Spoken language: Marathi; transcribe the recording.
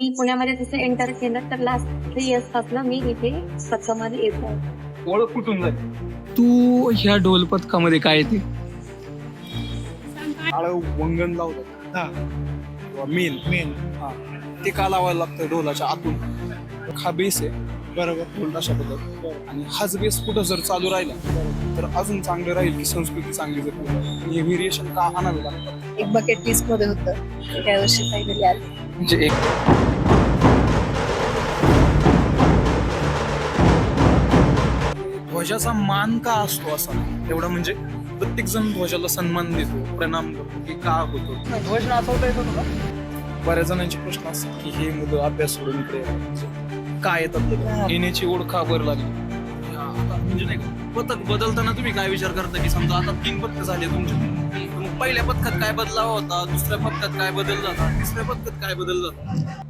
मी पुण्यामध्ये जसं एंटर केलं तर लास्ट 3 इयर्स पासून मी इथे पथकामध्ये येतो. ओळख कुठून झाली? तू ह्या ढोल पथकामध्ये काय येते? आळव वंगण लावतात मेन मेन हा ते का लावायला लागतं ढोलाच्या आतून. हा बेस आहे बरोबर ढोल अशा पद्धत आणि हाच बेस कुठं जर चालू राहिला तर अजून चांगलं राहील की संस्कृती चांगली जर हे व्हेरिएशन का आणावे लागतात. एक बकेट लिस्ट मध्ये होतं त्या वर्षी फायनली आले. म्हणजे एक ध्वजाचा मान का असतो असा एवढा म्हणजे प्रत्येक जण ध्वजाला सन्मान देतो प्रणाम करतो की का होतो. ध्वज नाचवता येतो तुला? बऱ्याच जणांचे प्रश्न असतात की हे मुलं अभ्यास सोडून इकडे काय येतात येण्याची ओढ का बरं लागली. आता म्हणजे नाही का पथक बदलताना तुम्ही काय विचार करता की समजा आता 3 पथक झाले तुमचे पहिल्या पथकात काय बदलावा होता दुसऱ्या पथकात काय बदल झाला तिसऱ्या पथकात काय बदल झाला.